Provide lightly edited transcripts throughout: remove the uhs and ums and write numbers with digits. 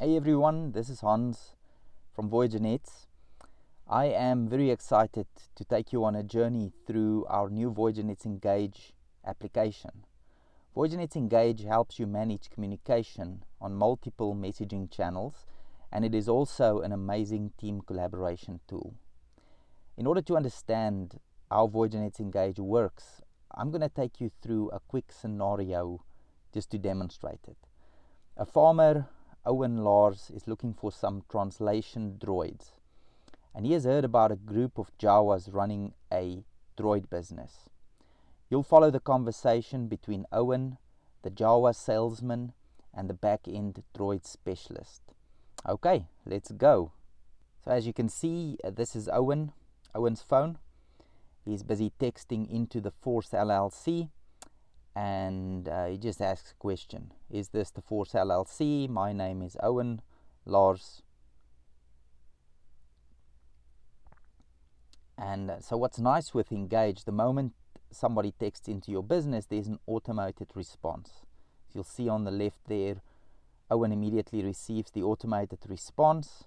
Hey everyone, this is Hans from VoyagerNetz. I am very excited to take you on a journey through our new VoyagerNetz Engage application. VoyagerNetz Engage helps you manage communication on multiple messaging channels, and it is also an amazing team collaboration tool. In order to understand how VoyagerNetz Engage works, I'm going to take you through a quick scenario just to demonstrate it. A farmer, Owen Lars, is looking for some translation droids, and he has heard about a group of Jawas running a droid business. You'll follow the conversation between Owen, the Jawa salesman, and the back-end droid specialist. Okay, let's go. So as you can see, this is Owen's phone. He's busy texting into the Force LLC, and he just asks a question. Is this the Force LLC? My name is Owen Lars. And so what's nice with Engage, the moment somebody texts into your business, there's an automated response. So you'll see on the left there, Owen immediately receives the automated response.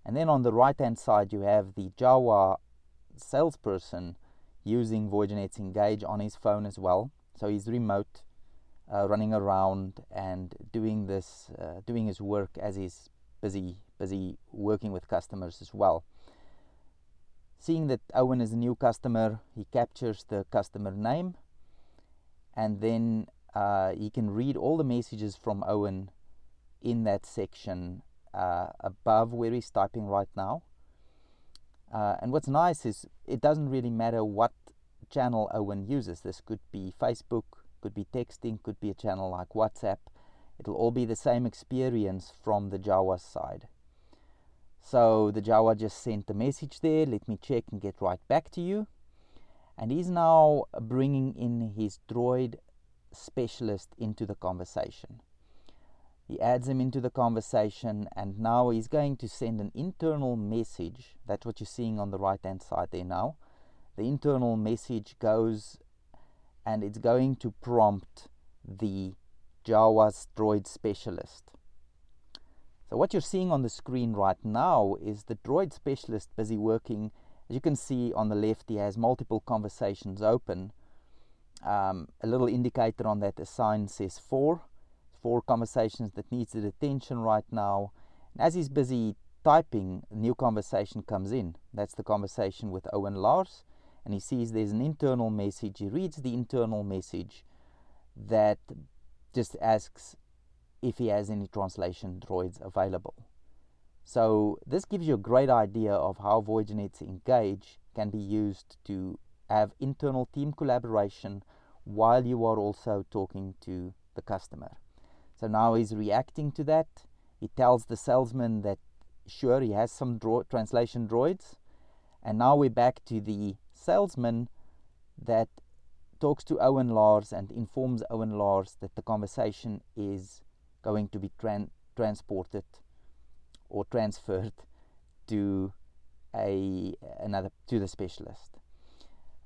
And then on the right hand side, you have the Jawa salesperson using VoyagerNetz Engage on his phone as well. So he's remote, running around and doing his work as he's busy working with customers as well. Seeing that Owen is a new customer, he captures the customer name, and then he can read all the messages from Owen in that section above where he's typing right now. And what's nice is it doesn't really matter what channel Owen uses. This could be Facebook, could be texting, could be a channel like WhatsApp. It'll all be the same experience from the Jawa side. So the Jawa just sent the message there. Let me check and get right back to you. And he's now bringing in his droid specialist into the conversation. He adds him into the conversation, and now he's going to send an internal message. That's what you're seeing on the right hand side there now. The internal message goes, and it's going to prompt the Jawa's droid specialist. So what you're seeing on the screen right now is the droid specialist busy working. As you can see on the left, he has multiple conversations open. A little indicator on that sign says 4 conversations that needs the attention right now. And as he's busy typing, a new conversation comes in. That's the conversation with Owen Lars, and he sees there's an internal message. He reads the internal message that just asks if he has any translation droids available. So this gives you a great idea of how VoyagerNetz Engage can be used to have internal team collaboration while you are also talking to the customer. So now he's reacting to that. He tells the salesman that sure, he has some translation droids. And now we're back to the salesman that talks to Owen Lars and informs Owen Lars that the conversation is going to be transported or transferred to the specialist.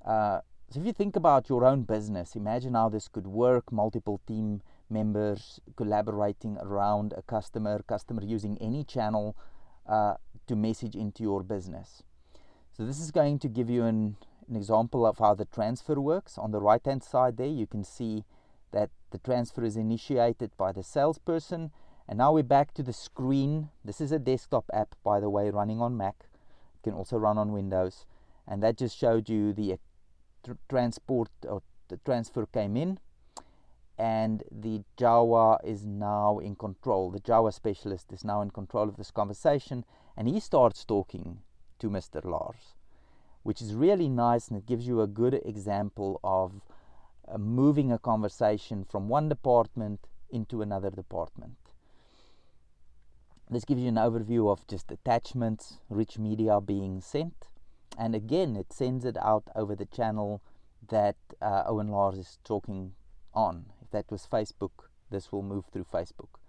So if you think about your own business, imagine how this could work. Multiple team members collaborating around a customer using any channel to message into your business. So this is going to give you an example of how the transfer works. On the right hand side there, you can see that the transfer is initiated by the salesperson. And now we're back to the screen. This is a desktop app, by the way, running on Mac. It can also run on Windows. And that just showed you the transport, or the transfer came in, and the Jawa is now in control. The Jawa specialist is now in control of this conversation, and he starts talking to Mr. Lars, which is really nice, and it gives you a good example of moving a conversation from one department into another department. This gives you an overview of just attachments, rich media being sent, and again it sends it out over the channel that Owen Lars is talking on. If that was Facebook, this will move through Facebook.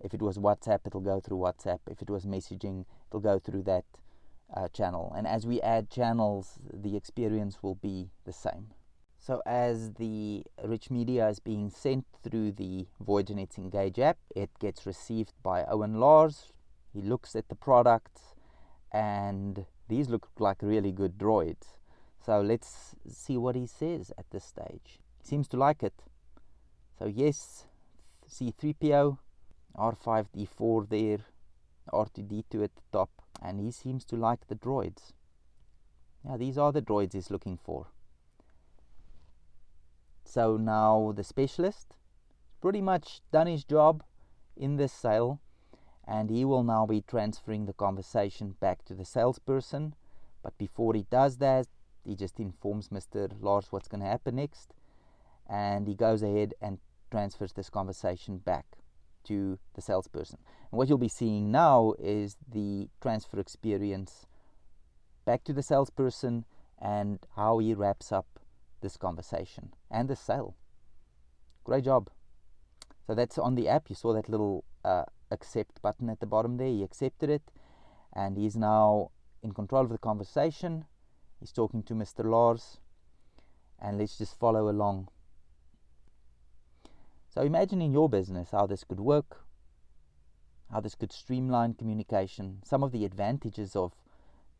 If it was WhatsApp, it'll go through WhatsApp. If it was messaging, it'll go through that channel. And as we add channels, the experience will be the same. So as the rich media is being sent through the VoyagerNetz Engage app, it gets received by Owen Lars. He looks at the products, and these look like really good droids. So let's see what he says at this stage. He seems to like it. So yes, C3PO, R5D4 there, R2D2 at the top, and he seems to like the droids. Yeah, these are the droids he's looking for. So now the specialist pretty much done his job in this sale, and he will now be transferring the conversation back to the salesperson. But before he does that, he just informs Mr. Lars what's going to happen next, and he goes ahead and transfers this conversation back to the salesperson. And what you'll be seeing now is the transfer experience back to the salesperson and how he wraps up this conversation and the sale. Great job. So that's on the app. You saw that little accept button at the bottom there. He accepted it, and he's now in control of the conversation. He's talking to Mr. Lars, and let's just follow along. So imagine in your business how this could work, how this could streamline communication. Some of the advantages of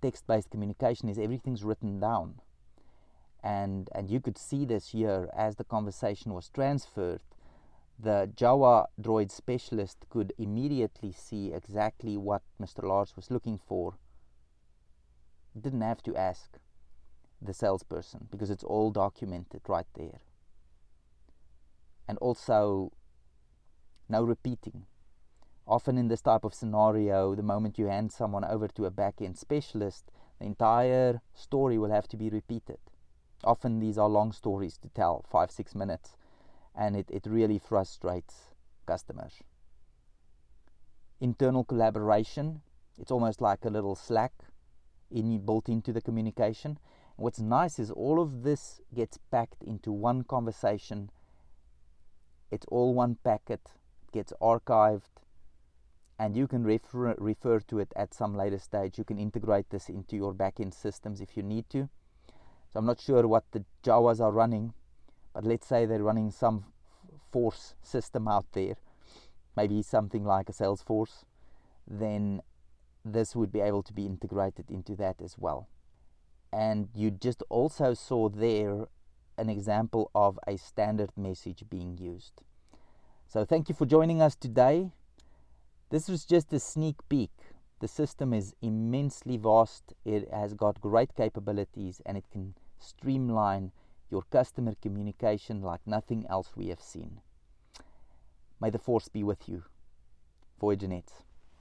text-based communication is everything's written down. And you could see this here as the conversation was transferred. The Jawa droid specialist could immediately see exactly what Mr. Lars was looking for. Didn't have to ask the salesperson because it's all documented right there. And also, no repeating. Often in this type of scenario, the moment you hand someone over to a back-end specialist, the entire story will have to be repeated. Often these are long stories to tell, 5-6 minutes, and it really frustrates customers. Internal collaboration, it's almost like a little Slack built into the communication. And what's nice is all of this gets packed into one conversation. It's all one packet, it gets archived, and you can refer to it at some later stage. You can integrate this into your back-end systems if you need to. So I'm not sure what the Jawas are running, but let's say they're running some force system out there, maybe something like a Salesforce, then this would be able to be integrated into that as well. And you just also saw there an example of a standard message being used. So thank you for joining us today. This was just a sneak peek. The system is immensely vast. It has got great capabilities, and it can streamline your customer communication like nothing else we have seen. May the force be with you. VoyagerNetz.